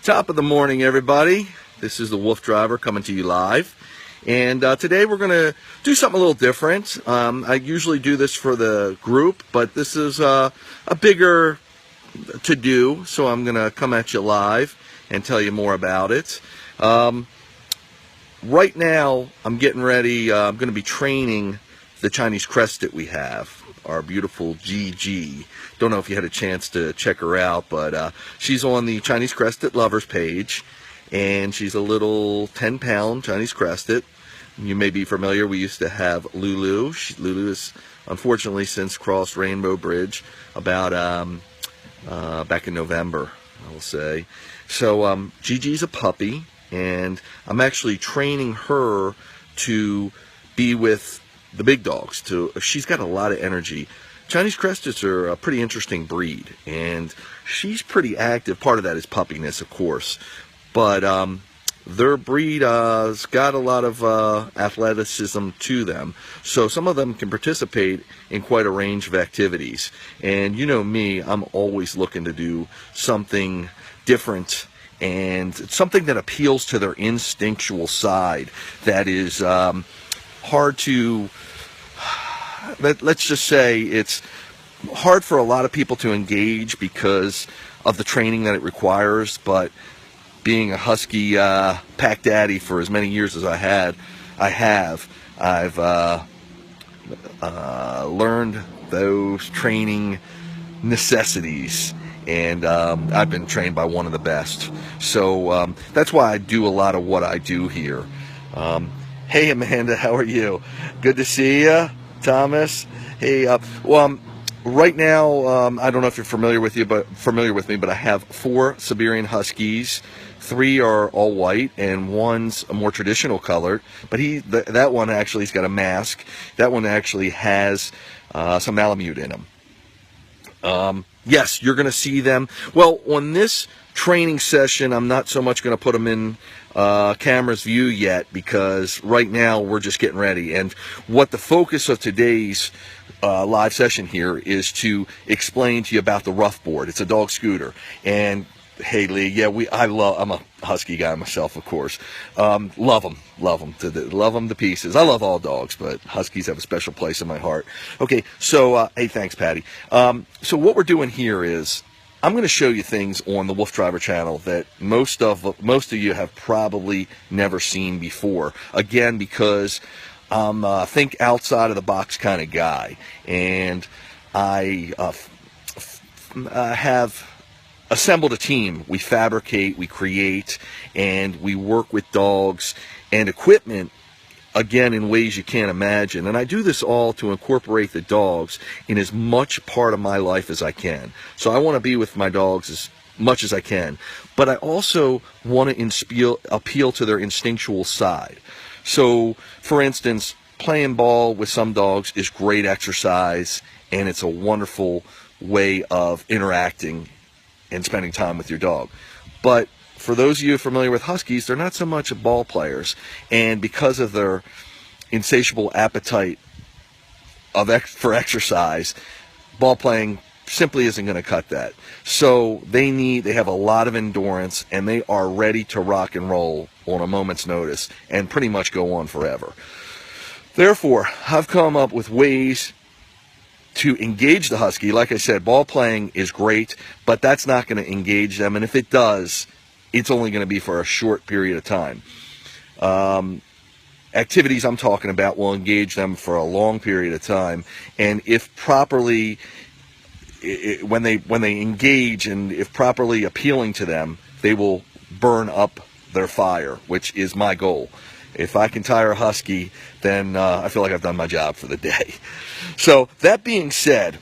Top of the morning, everybody. This is the WooFDriver coming to you live. And today we're going to do something a little different. I usually do this for the group, but this is a bigger to-do, so I'm going to come at you live and tell you more about it. Right now, I'm getting ready. I'm going to be training the Chinese crested we have, our beautiful Gigi. Don't know if you had a chance to check her out, but she's on the Chinese Crested Lovers page, and she's a little 10-pound Chinese Crested. You may be familiar, we used to have Lulu. Lulu has unfortunately since crossed Rainbow Bridge about back in November, I will say. So Gigi's a puppy, and I'm actually training her to be with the big dogs. She's got a lot of energy. Chinese Cresteds are a pretty interesting breed, and she's pretty active. Part of that is puppiness, of course, but their breed has got a lot of athleticism to them. So some of them can participate in quite a range of activities. And you know me, I'm always looking to do something different and something that appeals to their instinctual side that is hard to, let's just say it's hard for a lot of people to engage because of the training that it requires. But being a husky pack daddy for as many years as I've learned those training necessities, and I've been trained by one of the best. So that's why I do a lot of what I do here. Hey Amanda, how are you? Good to see you. Thomas, hey. Right now, I don't know if you're familiar with me, but I have 4 Siberian Huskies. 3 are all white, and 1's a more traditional colored. But that one actually has got a mask. That one actually has some Malamute in him. Yes, you're going to see them. Well, on this training session, I'm not so much going to put them in camera's view yet, because right now we're just getting ready. And what the focus of today's live session here is to explain to you about the RuFF board. It's a dog scooter. And hey Lee, yeah, I'm a husky guy myself, of course. Love them to pieces. I love all dogs, but huskies have a special place in my heart. Okay, so hey, thanks, Patty. So what we're doing here is I'm going to show you things on the WooFDriver channel that most of you have probably never seen before. Again, because I'm a think outside of the box kind of guy, and I have assembled a team. We fabricate, we create, and we work with dogs and equipment, again, in ways you can't imagine. And I do this all to incorporate the dogs in as much part of my life as I can. So I want to be with my dogs as much as I can, but I also want to appeal to their instinctual side. So, for instance, playing ball with some dogs is great exercise, and it's a wonderful way of interacting and spending time with your dog. But for those of you familiar with huskies, they're not so much ball players, and because of their insatiable appetite for exercise, ball playing simply isn't going to cut that. So they have a lot of endurance, and they are ready to rock and roll on a moment's notice and pretty much go on forever. Therefore, I've come up with ways to engage the husky. Like I said, ball playing is great, but that's not going to engage them, and if it does, it's only going to be for a short period of time. Activities I'm talking about will engage them for a long period of time, and if properly, when they engage, and if properly appealing to them, they will burn up their fire, which is my goal. If I can tire a husky, then I feel like I've done my job for the day. So that being said,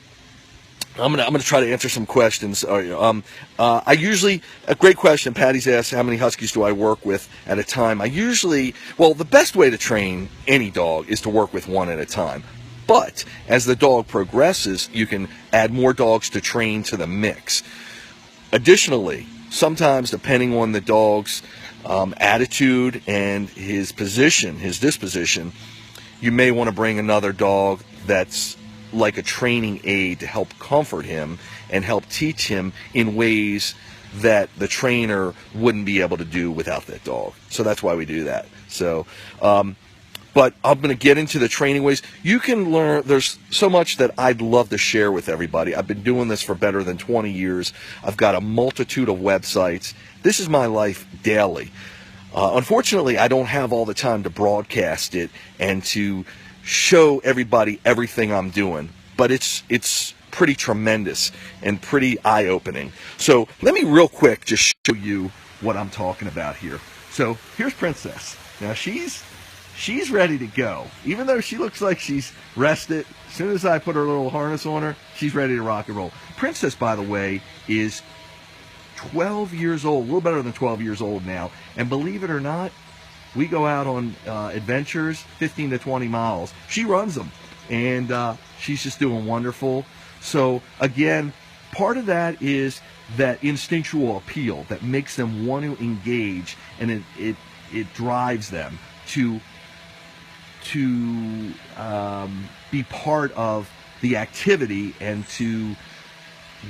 I'm gonna try to answer some questions. I usually, a great question. Patty's asked, how many huskies do I work with at a time? The best way to train any dog is to work with one at a time. But as the dog progresses, you can add more dogs to train to the mix. Additionally, sometimes depending on the dog's attitude and his disposition, you may want to bring another dog that's like a training aid to help comfort him and help teach him in ways that the trainer wouldn't be able to do without that dog. So that's why we do that. So, but I'm going to get into the training ways. You can learn, there's so much that I'd love to share with everybody. I've been doing this for better than 20 years. I've got a multitude of websites. This is my life daily. Unfortunately, I don't have all the time to broadcast it and to show everybody everything I'm doing, but it's pretty tremendous and pretty eye-opening. So let me real quick just show you what I'm talking about here. So here's Princess. Now she's ready to go. Even though she looks like she's rested, as soon as I put her little harness on her, she's ready to rock and roll. Princess, by the way, is 12 years old, a little better than 12 years old now. And believe it or not, we go out on adventures, 15 to 20 miles. She runs them, and she's just doing wonderful. So again, part of that is that instinctual appeal that makes them want to engage, and it drives them to be part of the activity and to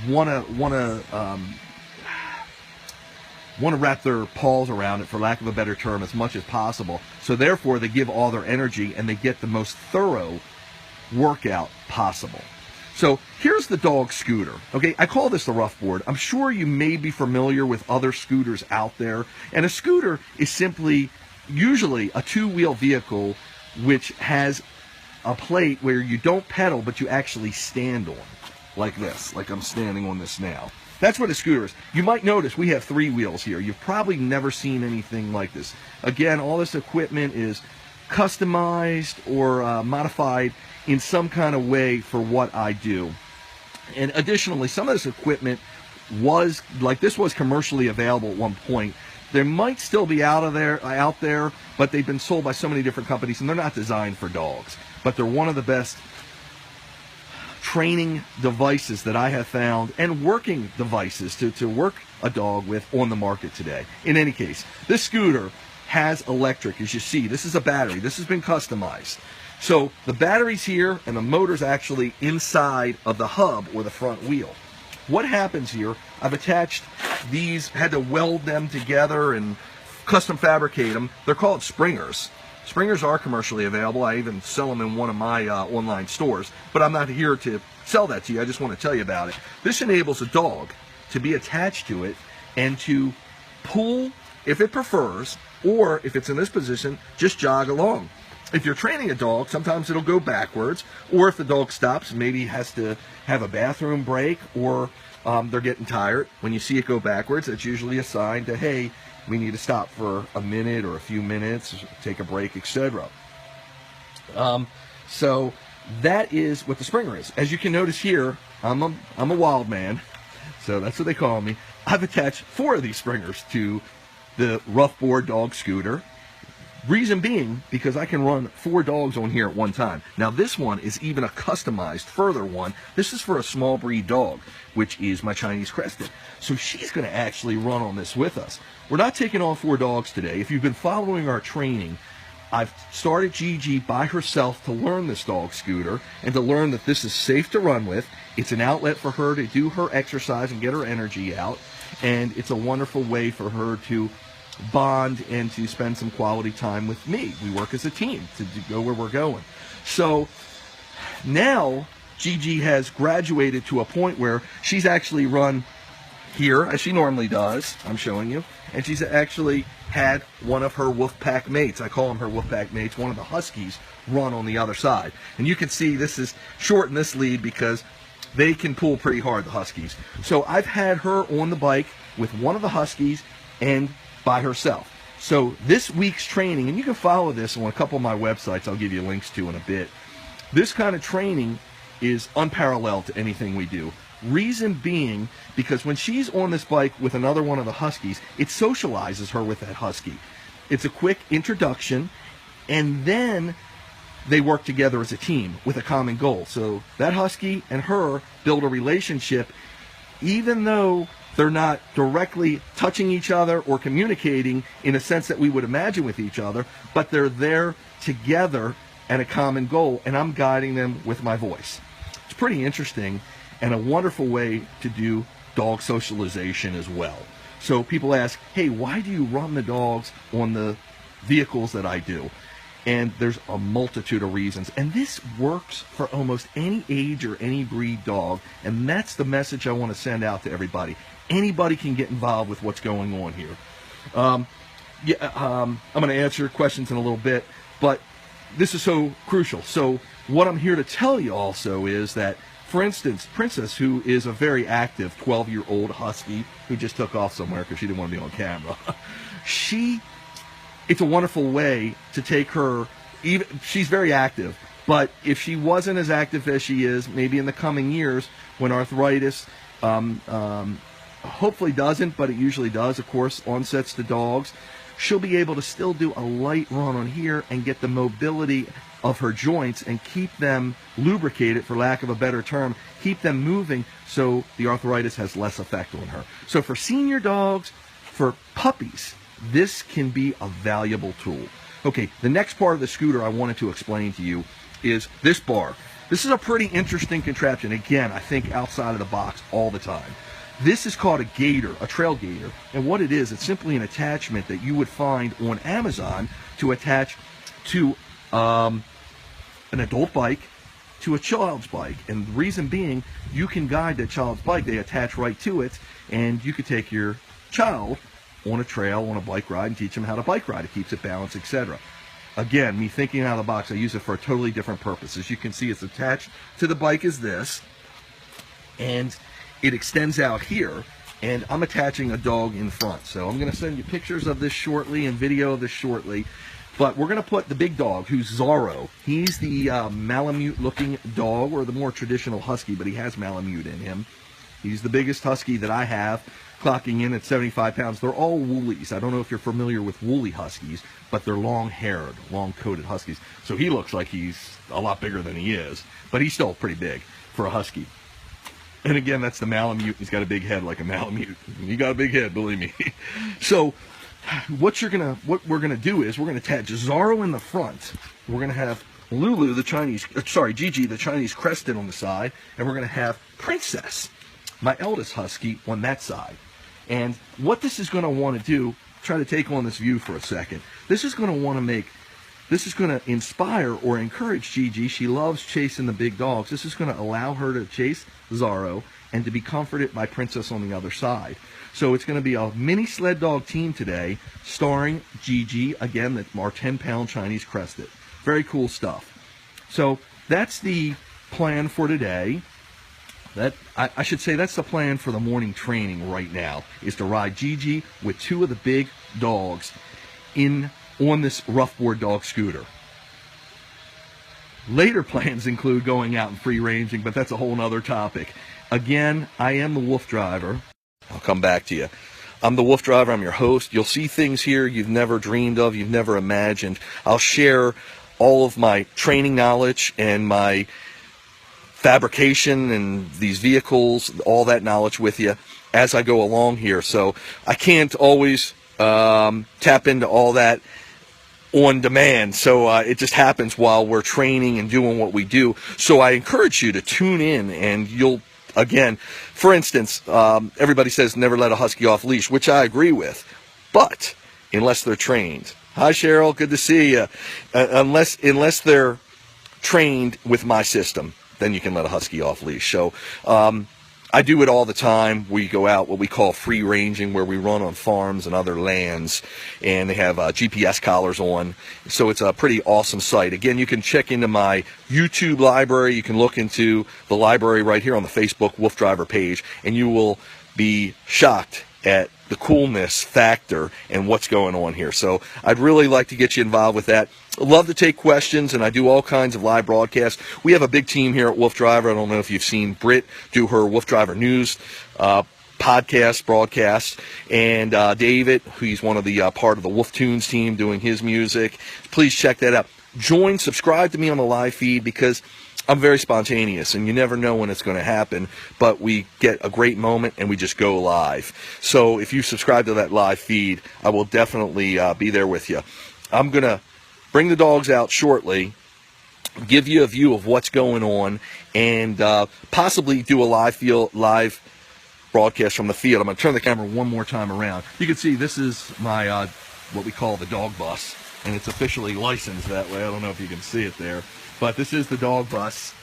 want to wrap their paws around it, for lack of a better term, as much as possible. So therefore, they give all their energy and they get the most thorough workout possible. So here's the dog scooter. Okay, I call this the RuFF board. I'm sure you may be familiar with other scooters out there. And a scooter is simply, usually, a two-wheel vehicle which has a plate where you don't pedal, but you actually stand on, like this, like I'm standing on this now. That's what a scooter is. You might notice we have 3 wheels here. You've probably never seen anything like this. Again, all this equipment is customized or modified in some kind of way for what I do. And additionally, some of this equipment was, like this was commercially available at one point. There might still be out there, but they've been sold by so many different companies, and they're not designed for dogs. But they're one of the best training devices that I have found, and working devices to work a dog with on the market today. In any case, this scooter has electric, as you see. This is a battery. This has been customized. So the battery's here, and the motor's actually inside of the hub or the front wheel. What happens here, I've attached these, had to weld them together and custom fabricate them. They're called springers. Springers are commercially available. I even sell them in one of my online stores, but I'm not here to sell that to you. I just want to tell you about it. This enables a dog to be attached to it and to pull if it prefers, or if it's in this position, just jog along. If you're training a dog, sometimes it'll go backwards, or if the dog stops, maybe has to have a bathroom break, or they're getting tired. When you see it go backwards, it's usually a sign to, hey, we need to stop for a minute or a few minutes, take a break, etc. So that is what the springer is. As you can notice here, I'm a wild man, so that's what they call me. I've attached 4 of these springers to the RuFF board dog scooter. Reason being, because I can run 4 dogs on here at one time. Now this one is even a customized further one. This is for a small breed dog, which is my Chinese Crested. So she's going to actually run on this with us. We're not taking all 4 dogs today. If you've been following our training, I've started Gigi by herself to learn this dog scooter and to learn that this is safe to run with. It's an outlet for her to do her exercise and get her energy out. And it's a wonderful way for her to bond and to spend some quality time with me. We work as a team to go where we're going. So now Gigi has graduated to a point where she's actually run here, as she normally does, I'm showing you, and she's actually had one of her WooFF mates, I call them her WooFF mates, one of the Huskies, run on the other side. And you can see this is short in this lead because they can pull pretty hard, the Huskies. So I've had her on the bike with one of the Huskies and by herself. So this week's training, and you can follow this on a couple of my websites I'll give you links to in a bit. This kind of training is unparalleled to anything we do. Reason being, because when she's on this bike with another one of the Huskies, it socializes her with that Husky. It's a quick introduction, and then they work together as a team with a common goal. So that Husky and her build a relationship, even though they're not directly touching each other or communicating in a sense that we would imagine with each other, but they're there together at a common goal, and I'm guiding them with my voice. It's pretty interesting, and a wonderful way to do dog socialization as well. So people ask, hey, why do you run the dogs on the vehicles that I do? And there's a multitude of reasons. And this works for almost any age or any breed dog. And that's the message I want to send out to everybody. Anybody can get involved with what's going on here. I'm going to answer questions in a little bit, but this is so crucial. So what I'm here to tell you also is that, for instance, Princess, who is a very active 12-year-old husky who just took off somewhere because she didn't want to be on camera, it's a wonderful way to take her. She's very active, but if she wasn't as active as she is, maybe in the coming years, when arthritis hopefully doesn't, but it usually does, of course, onsets to dogs, she'll be able to still do a light run on here and get the mobility of her joints and keep them lubricated, for lack of a better term, keep them moving so the arthritis has less effect on her. So for senior dogs, for puppies, this can be a valuable tool. Okay, the next part of the scooter I wanted to explain to you is this bar. This is a pretty interesting contraption. Again, I think outside of the box all the time. This is called a gator, a trail gator, and what it is, it's simply an attachment that you would find on Amazon to attach to an adult bike to a child's bike. And the reason being, you can guide that child's bike, they attach right to it, and you could take your child on a trail, on a bike ride, and teach them how to bike ride. It keeps it balanced, etc. Again, me thinking out of the box, I use it for a totally different purpose. As you can see, it's attached to the bike as this, and it extends out here, and I'm attaching a dog in front. So I'm going to send you pictures of this shortly and video of this shortly. But we're going to put the big dog, who's Zorro. He's the Malamute-looking dog, or the more traditional husky, but he has Malamute in him. He's the biggest husky that I have, clocking in at 75 pounds. They're all woolies. I don't know if you're familiar with woolly huskies, but they're long-haired, long-coated huskies. So he looks like he's a lot bigger than he is, but he's still pretty big for a husky. And again, that's the Malamute. He's got a big head like a Malamute. You got a big head, believe me. So what we're gonna do is we're gonna attach Zorro in the front. We're gonna have Lulu, Gigi, the Chinese crested on the side, and we're gonna have Princess, my eldest husky, on that side. And what this is gonna want to do, try to take on this view for a second. This is gonna inspire or encourage Gigi. She loves chasing the big dogs. This is going to allow her to chase Zorro and to be comforted by Princess on the other side. So it's going to be a mini sled dog team today, starring Gigi, again, our 10-pound Chinese crested. Very cool stuff. So that's the plan for today. I should say that's the plan for the morning training right now, is to ride Gigi with two of the big dogs on this rough board dog scooter. Later plans include going out and free ranging, but that's a whole nother topic. Again, I am the WooFDriver. I'll come back to you. I'm the WooFDriver. I'm your host. You'll see things here you've never dreamed of, you've never imagined. I'll share all of my training knowledge and my fabrication and these vehicles, all that knowledge with you as I go along here. So I can't always tap into all that on demand, so it just happens while we're training and doing what we do. So I encourage you to tune in, and you'll, again, for instance, everybody says never let a husky off leash, which I agree with, but unless they're trained. Hi Cheryl, good to see you. Unless they're trained with my system, then you can let a husky off leash. So I do it all the time. We go out what we call free ranging, where we run on farms and other lands, and they have GPS collars on. So it's a pretty awesome site. Again, you can check into my YouTube library. You can look into the library right here on the Facebook WooFDriver page, and you will be shocked at the coolness factor and what's going on here. So I'd really like to get you involved with that. I love to take questions, and I do all kinds of live broadcasts. We have a big team here at WooFDriver. I don't know if you've seen Britt do her WooFDriver News podcast broadcast, and David, who's one of the part of the Woof Tunes team doing his music. Please check that out. Join, subscribe to me on the live feed, because I'm very spontaneous, and you never know when it's going to happen, but we get a great moment, and we just go live. So if you subscribe to that live feed, I will definitely be there with you. I'm going to bring the dogs out shortly, give you a view of what's going on, and possibly do a live broadcast from the field. I'm going to turn the camera one more time around. You can see this is my what we call the dog bus, and it's officially licensed that way. I don't know if you can see it there, but this is the dog bus.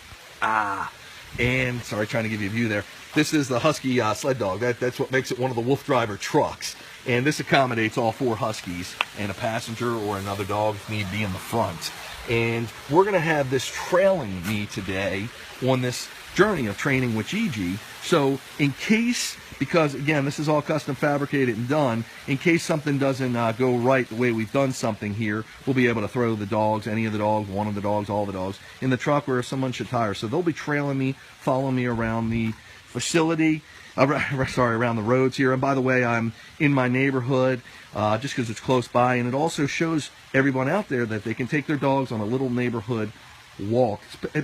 And sorry, trying to give you a view there. This is the Husky sled dog. That's what makes it one of the WooFDriver trucks. And this accommodates all 4 Huskies and a passenger or another dog if need be in the front. And we're going to have this trailing me today on this journey of training with Gigi. So in case, because again, this is all custom fabricated and done, in case something doesn't go right the way we've done something here, we'll be able to throw the dogs, any of the dogs, one of the dogs, all the dogs, in the truck where someone should tire. So they'll be trailing me, following me around the facility, around the roads here. And by the way, I'm in my neighborhood just because it's close by, and it also shows everyone out there that they can take their dogs on a little neighborhood walk.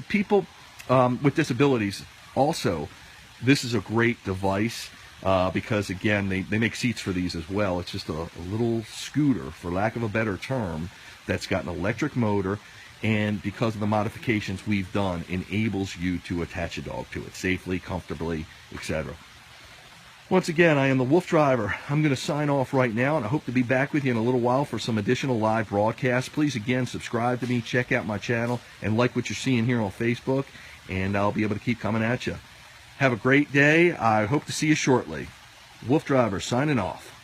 People with disabilities also, this is a great device because again, they make seats for these as well. It's just a little scooter, for lack of a better term, that's got an electric motor, and because of the modifications we've done, enables you to attach a dog to it safely, comfortably, etc. Once again, I am the WooFDriver. I'm going to sign off right now, and I hope to be back with you in a little while for some additional live broadcasts. Please, again, subscribe to me, check out my channel, and like what you're seeing here on Facebook, and I'll be able to keep coming at you. Have a great day. I hope to see you shortly. WooFDriver signing off.